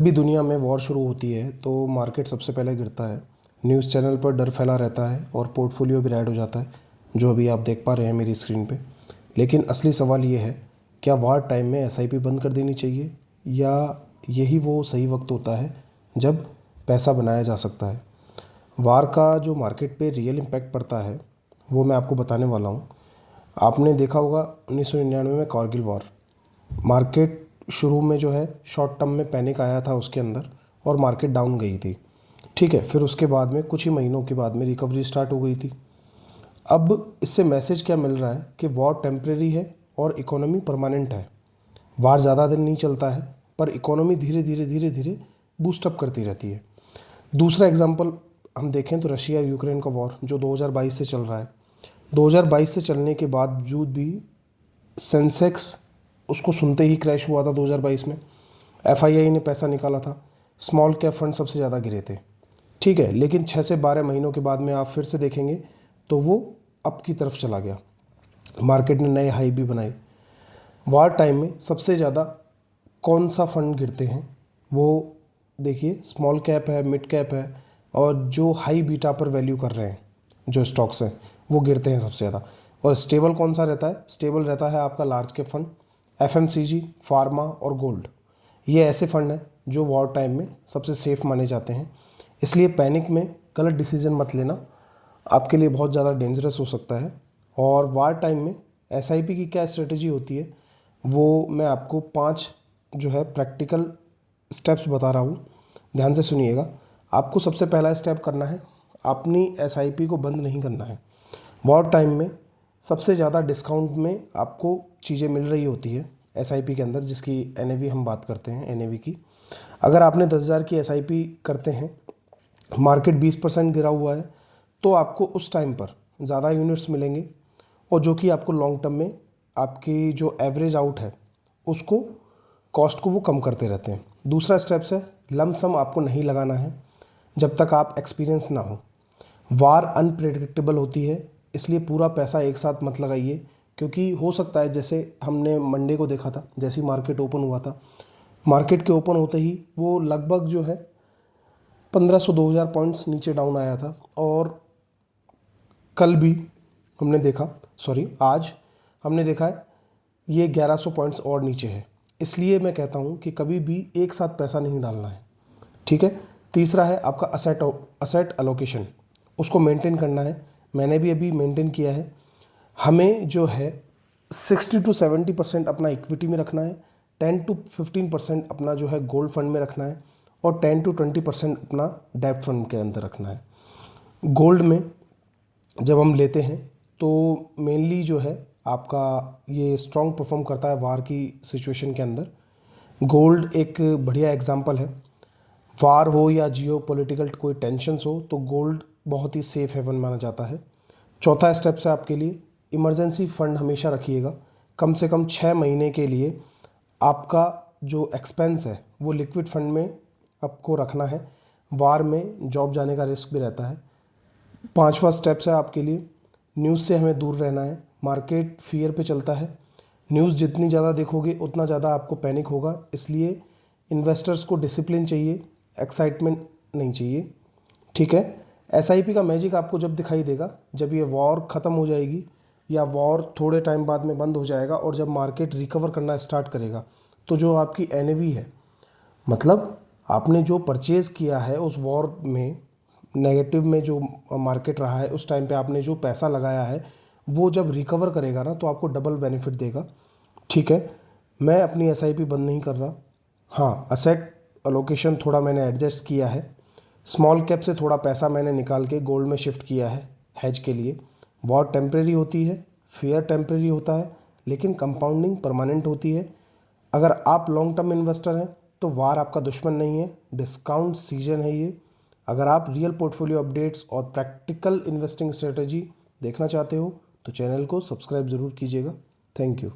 भी दुनिया में वॉर शुरू होती है तो मार्केट सबसे पहले गिरता है। न्यूज़ चैनल पर डर फैला रहता है और पोर्टफोलियो भी रेड हो जाता है, जो अभी आप देख पा रहे हैं मेरी स्क्रीन पे। लेकिन असली सवाल ये है, क्या वार टाइम में एसआईपी बंद कर देनी चाहिए, या यही वो सही वक्त होता है जब पैसा बनाया जा सकता है। वार का जो मार्केट पे रियल इम्पैक्ट पड़ता है वो मैं आपको बताने वाला हूँ। आपने देखा होगा 1999 में कारगिल वॉर। मार्केट शुरू में जो है शॉर्ट टर्म में पैनिक आया था उसके अंदर, और मार्केट डाउन गई थी। ठीक है, फिर उसके बाद में कुछ ही महीनों के बाद में रिकवरी स्टार्ट हो गई थी। अब इससे मैसेज क्या मिल रहा है कि वॉर टेम्परेरी है और इकोनॉमी परमानेंट है। वार ज़्यादा दिन नहीं चलता है, पर इकोनॉमी धीरे धीरे धीरे धीरे बूस्टअप करती रहती है। दूसरा एग्जांपल हम देखें तो रशिया यूक्रेन का वॉर जो 2022 से चल रहा है। 2022 से चलने के बावजूद भी सेंसेक्स उसको सुनते ही क्रैश हुआ था 2022 में। एफआईआई ने पैसा निकाला था। स्मॉल कैप फंड सबसे ज़्यादा गिरे थे। ठीक है, लेकिन 6 से 12 महीनों के बाद में आप फिर से देखेंगे तो वो अप की तरफ चला गया। मार्केट ने नए हाई भी बनाए। वार टाइम में सबसे ज़्यादा कौन सा फंड गिरते हैं, वो देखिए, स्मॉल कैप है, मिड कैप है, और जो हाई बीटा पर वैल्यू कर रहे हैं जो स्टॉक्स हैं वो गिरते हैं सबसे ज़्यादा। और स्टेबल कौन सा रहता है? स्टेबल रहता है आपका large cap fund, FMCG, pharma और गोल्ड। ये ऐसे फंड हैं जो वॉर टाइम में सबसे सेफ माने जाते हैं। इसलिए पैनिक में गलत डिसीजन मत लेना, आपके लिए बहुत ज़्यादा डेंजरस हो सकता है। और वार टाइम में एसआईपी की क्या स्ट्रेटजी होती है वो मैं आपको 5 जो है प्रैक्टिकल स्टेप्स बता रहा हूँ। ध्यान से सुनिएगा। आपको सबसे पहला स्टेप करना है, अपनी एसआईपी को बंद नहीं करना है। वॉर टाइम में सबसे ज़्यादा डिस्काउंट में आपको चीज़ें मिल रही होती है एसआईपी के अंदर, जिसकी एनएवी हम बात करते हैं, एनएवी की। अगर आपने 10,000 की एसआईपी करते हैं, मार्केट 20% गिरा हुआ है, तो आपको उस टाइम पर ज़्यादा यूनिट्स मिलेंगे, और जो कि आपको लॉन्ग टर्म में आपकी जो एवरेज आउट है उसको, कॉस्ट को वो कम करते रहते हैं। दूसरा स्टेप्स है, लम सम आपको नहीं लगाना है जब तक आप एक्सपीरियंस ना हो। वार अनप्रेडिक्टेबल होती है, इसलिए पूरा पैसा एक साथ मत लगाइए, क्योंकि हो सकता है, जैसे हमने मंडे को देखा था, जैसे ही मार्केट ओपन हुआ था, मार्केट के ओपन होते ही वो लगभग जो है 1500-2000 पॉइंट्स नीचे डाउन आया था। और कल भी हमने देखा, सॉरी आज हमने देखा है ये 1100 पॉइंट्स और नीचे है। इसलिए मैं कहता हूँ कि कभी भी एक साथ पैसा नहीं डालना है। ठीक है। तीसरा है आपका असेट अलोकेशन, उसको मेंटेन करना है। मैंने भी अभी मेंटेन किया है। हमें जो है 60-70% अपना इक्विटी में रखना है, 10-15% अपना जो है गोल्ड फंड में रखना है, और 10-20% अपना डेब्ट फंड के अंदर रखना है। गोल्ड में जब हम लेते हैं तो मेनली जो है आपका ये स्ट्रॉन्ग परफॉर्म करता है वार की सिचुएशन के अंदर। गोल्ड एक बढ़िया एग्जांपल है। वार हो या जियो पॉलिटिकल कोई टेंशन्स हो तो गोल्ड बहुत ही सेफ हेवन माना जाता है। चौथा स्टेप है आपके लिए, इमरजेंसी फंड हमेशा रखिएगा। कम से कम 6 महीने के लिए आपका जो एक्सपेंस है वो लिक्विड फंड में आपको रखना है। वार में जॉब जाने का रिस्क भी रहता है। पांचवा स्टेप्स है आपके लिए, न्यूज़ से हमें दूर रहना है। मार्केट फियर पे चलता है। न्यूज़ जितनी ज़्यादा देखोगे उतना ज़्यादा आपको पैनिक होगा। इसलिए इन्वेस्टर्स को डिसिप्लिन चाहिए, एक्साइटमेंट नहीं चाहिए। ठीक है। एसआईपी का मैजिक आपको जब दिखाई देगा, जब ये वॉर ख़त्म हो जाएगी, या वॉर थोड़े टाइम बाद में बंद हो जाएगा, और जब मार्केट रिकवर करना स्टार्ट करेगा, तो जो आपकी एनएवी है, मतलब आपने जो परचेज़ किया है उस वॉर में, नेगेटिव में जो मार्केट रहा है उस टाइम पे आपने जो पैसा लगाया है, वो जब रिकवर करेगा ना तो आपको डबल बेनिफिट देगा। ठीक है। मैं अपनी एसआईपी बंद नहीं कर रहा। हाँ, असेट अलोकेशन थोड़ा मैंने एडजस्ट किया है। स्मॉल कैप से थोड़ा पैसा मैंने निकाल के गोल्ड में शिफ्ट किया है हेज के लिए। वॉर टेम्परेरी होती है, फियर टेम्परेरी होता है, लेकिन कंपाउंडिंग परमानेंट होती है। अगर आप लॉन्ग टर्म इन्वेस्टर हैं तो वार आपका दुश्मन नहीं है, डिस्काउंट सीजन है ये। अगर आप रियल पोर्टफोलियो अपडेट्स और प्रैक्टिकल इन्वेस्टिंग स्ट्रेटजी देखना चाहते हो तो चैनल को सब्सक्राइब ज़रूर कीजिएगा। Thank you.